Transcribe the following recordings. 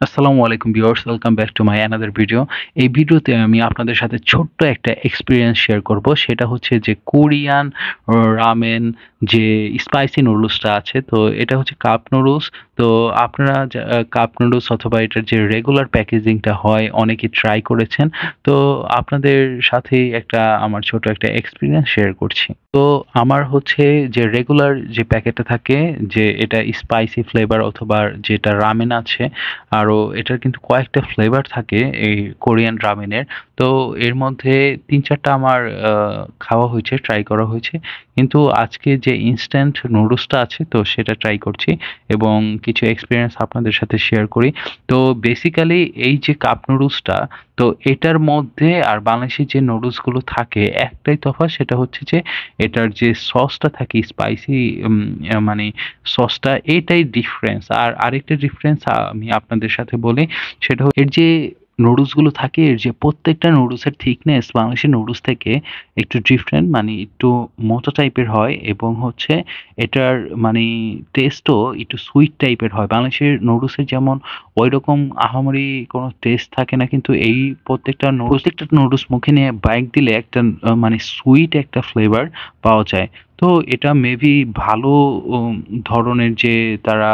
আসসালামু আলাইকুম viewers, welcome back to my another video. এই ভিডিওতে আমি আপনাদের সাথে ছোট্ট একটা এক্সপেরিয়েন্স শেয়ার করব। সেটা হচ্ছে যে কোরিয়ান রামেন যে স্পাইসি নুডলসটা আছে, তো এটা হচ্ছে কাপ নুডলস। তো আপনারা কাপ নুডলস অথবা এটার যে রেগুলার প্যাকেজিংটা হয় অনেকে ট্রাই করেছেন। তো আপনাদের সাথেই আমার ছোট একটা এক্সপেরিয়েন্স শেয়ার করছি। তো আমার হচ্ছে যে রেগুলার যে প্যাকেটটা থাকে, যে এটা স্পাইসি ফ্লেভার অথবা যেটা রামেন আছে, আরও এটার কিন্তু কয়েকটা ফ্লেভার থাকে এই কোরিয়ান রামেনের। তো এর মধ্যে ৩-৪টা আমার খাওয়া হয়েছে, ট্রাই করা হয়েছে। কিন্তু আজকে যে ইনস্ট্যান্ট নুডলসটা আছে তো সেটা ট্রাই করছি এবং কিছু এক্সপেরিয়েন্স আপনাদের সাথে শেয়ার করি। তো বেসিক্যালি এই যে কাপ নুডলসটা, তো এটার মধ্যে আর বাংলাদেশি যে নুডলসগুলো থাকে একটাই তফাৎ, সেটা হচ্ছে যে এটার যে সসটা থাকে স্পাইসি, মানে সসটা, এটাই ডিফারেন্স। আর আরেকটা ডিফারেন্স আমি আপনাদের সাথে বলি, সেটা এর যে নুডলস গুলো থাকে, এর যে প্রত্যেকটা নুডলসের থিকনেস বাংলাদেশের নুডলস থেকে একটু ডিফারেন্ট, মানে একটু মোটা টাইপের হয় এবং হচ্ছে এটার মানে টেস্টও একটু সুইট টাইপের হয়। বাংলাদেশের নুডলসের যেমন ওই রকম আহামরি কোনো টেস্ট থাকে না, কিন্তু এই প্রত্যেকটা নুডলস মুখে নিয়ে বাইট দিলে একটা মানে সুইট একটা ফ্লেভার পাওয়া যায়। তো এটা মেবি ভালো উম, ধরনের যে তারা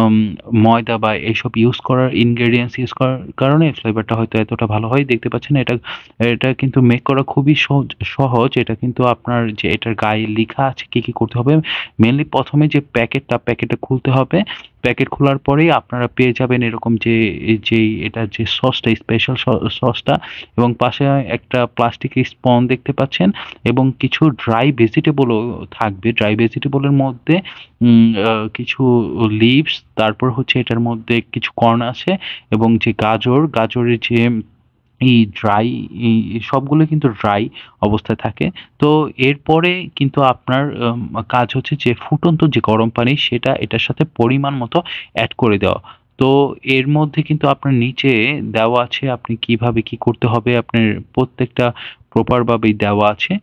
উম, ময়দা বা এইসব ইউজ করার ইনগ্রেডিয়েন্টস ইউজ করার কারণে ফ্লেভারটা হয়তো এতটা ভালো হয়। দেখতে পাচ্ছেন এটা এটা কিন্তু মেক করা খুবই সহজ। এটা কিন্তু আপনার যে এটার গায়ে লেখা আছে কি কি করতে হবে। মেনলি প্রথমে যে প্যাকেটটা খুলতে হবে। প্যাকেট খোলার পরেই আপনারা পেয়ে যাবেন এরকম যে এটার যে সসটা, স্পেশাল সসটা, এবং পাশে একটা প্লাস্টিকের স্পন দেখতে পাচ্ছেন এবং কিছু ড্রাই ভেজিটেবলও থাকবে। ড্রাই ভেজিটেবলের মধ্যে কিছু লিভস, তারপর হচ্ছে এটার মধ্যে কিছু কর্ন আছে এবং যে গাজরের যে এই ড্রাই, এই সবগুলো কিন্তু ড্রাই অবস্থায় থাকে। তো এরপরে কিন্তু আপনার কাজ হচ্ছে যে ফুটন্ত যে গরম পানি সেটা এটার সাথে পরিমাণ মতো অ্যাড করে দেওয়া। তো এর মধ্যে কিন্তু আপনার নিচে দেওয়া আছে আপনি কিভাবে কি করতে হবে, আপনার প্রত্যেকটা প্রপার ভাবেই দেওয়া আছে।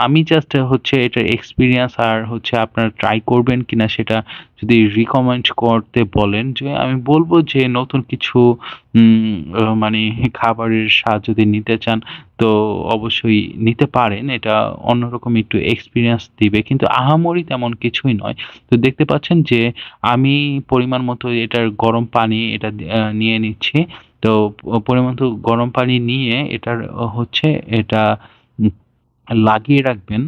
আমি জাস্ট হচ্ছে এটার এক্সপিরিয়েন্স আর হচ্ছে আপনারা ট্রাই করবেন কিনা সেটা যদি রিকমেন্ড করতে বলেন, যে আমি বলবো যে নতুন কিছু মানে খাবারের স্বাদ যদি নিতে চান তো অবশ্যই নিতে পারেন। এটা অন্যরকম একটু এক্সপিরিয়েন্স দিবে, কিন্তু আহামরি তেমন কিছুই নয়। তো দেখতে পাচ্ছেন যে আমি পরিমাণ মতো এটার গরম পানি এটা নিয়ে নিচ্ছি। তো পরিমাণ মতো গরম পানি নিয়ে এটার হচ্ছে এটা উম লাগিয়ে রাখবেন।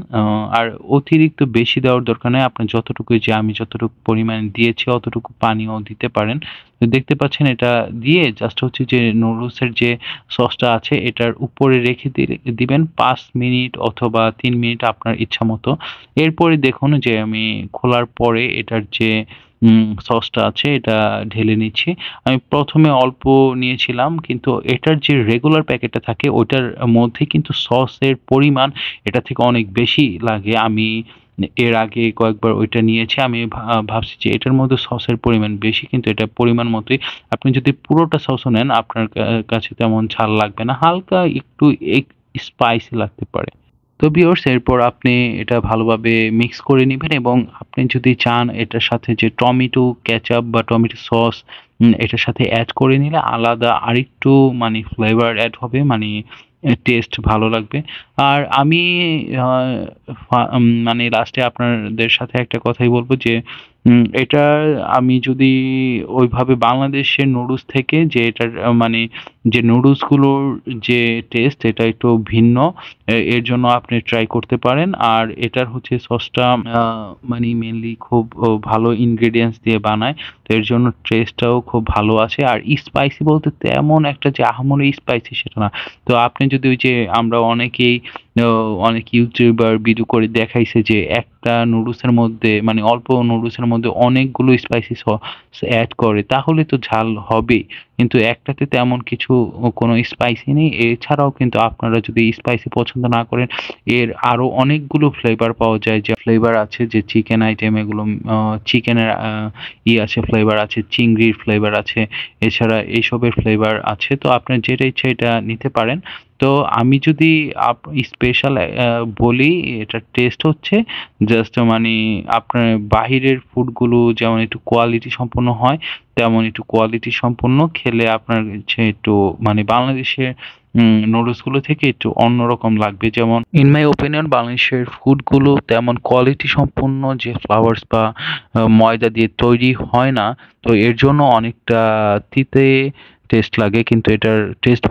আর অতিরিক্ত বেশি দেওয়ার দরকার নেই। আপনার যতটুকু, যে আমি যতটুকু পরিমাণ দিয়েছি অতটুকু পানিও দিতে পারেন। তো দেখতে পাচ্ছেন এটা দিয়ে জাস্ট হচ্ছে যে নুডলসের যে সসটা আছে এটার উপরে রেখে দিবেন ৫ মিনিট অথবা ৩ মিনিট আপনার ইচ্ছামতো। এরপরে দেখুন যে আমি খোলার পরে এটার যে সসটা আছে এটা ঢেলে নিচ্ছি। আমি ১ম এ অল্প নিয়েছিলাম, কিন্তু এটার যে রেগুলার প্যাকেটটা থাকে ওইটার মধ্যে কিন্তু সসের পরিমাণ এটা থেকে অনেক বেশি লাগে। আমি এর আগে কয়েকবার ওইটা নিয়েছি। আমি ভাবছি যে এটার মধ্যে সসের পরিমাণ বেশি, কিন্তু এটা পরিমাণ মতোই। আপনি যদি পুরোটা সসও নেন আপনার কাছে তেমন ঝাল লাগবে না। হালকা একটু স্পাইসি লাগতে পারে। তো ভিউয়ার্স, এরপর আপনি এটা ভালোভাবে মিক্স করে নিবেন এবং আপনি যদি চান এটার সাথে যে টমেটো কেচাপ বা টমেটো সস এটার সাথে অ্যাড করে নিলে আলাদা আরেকটু মানে ফ্লেভার অ্যাড হবে, মানে টেস্ট ভালো লাগবে। আর আমি মানে লাস্টে আপনাদের সাথে একটা কথাই বলবো যে এটা আমি যদি ওইভাবে বাংলাদেশের নুডলস থেকে যে এটার মানে যে নুডলসগুলোর যে টেস্ট এটা একটু ভিন্ন, এর জন্য আপনি ট্রাই করতে পারেন। আর এটার হচ্ছে সসটা মানে মেনলি খুব ভালো ইনগ্রেডিয়েন্টস দিয়ে বানায়। তো এর জন্য টেস্টটাও খুব ভালো আছে। আর স্পাইসি বলতে তেমন একটা যে আহামরি স্পাইসি সেটা না। তো আপনি যদি ওই যে আমরা অনেকেই অনেক ইউটিউবার ভিডিও করে দেখাইছে যে একটা নুডলসের মধ্যে, মানে অল্প নুডলসের মধ্যে অনেকগুলো স্পাইসি সস অ্যাড করে, তাহলে তো ঝাল হবেই। কিন্তু একটাতে তেমন কিছু কোনো স্পাইসি নেই। এছাড়াও কিন্তু আপনারা যদি স্পাইসি পছন্দ না করেন, এর আরো অনেকগুলো ফ্লেভার পাওয়া যায়। যে ফ্লেভার আছে যে চিকেন আইটেম, এগুলো চিকেনের আছে ফ্লেভার আছে, চিংড়ির ফ্লেভার আছে, এছাড়া এইসবের ফ্লেভার আছে। তো আপনার যেটা ইচ্ছা এটা নিতে পারেন। তো আমি যদি স্পেশাল বলি, এটার টেস্ট হচ্ছে জাস্ট মানে আপনার বাহিরের ফুডগুলো যেমন একটু কোয়ালিটি সম্পন্ন হয়, তেমন একটু কোয়ালিটি সম্পন্ন, খেলে আপনার হচ্ছে একটু মানে বাংলাদেশের নুডলসগুলো থেকে একটু অন্যরকম লাগবে। যেমন ইন মাই ওপিনিয়ন বাংলাদেশের ফুডগুলো তেমন কোয়ালিটি সম্পন্ন যে ফ্লাওয়ার্স বা ময়দা দিয়ে তৈরি হয় না, তো এর জন্য অনেকটা তিতে টেস্ট লাগে, কিন্তু এটার টেস্ট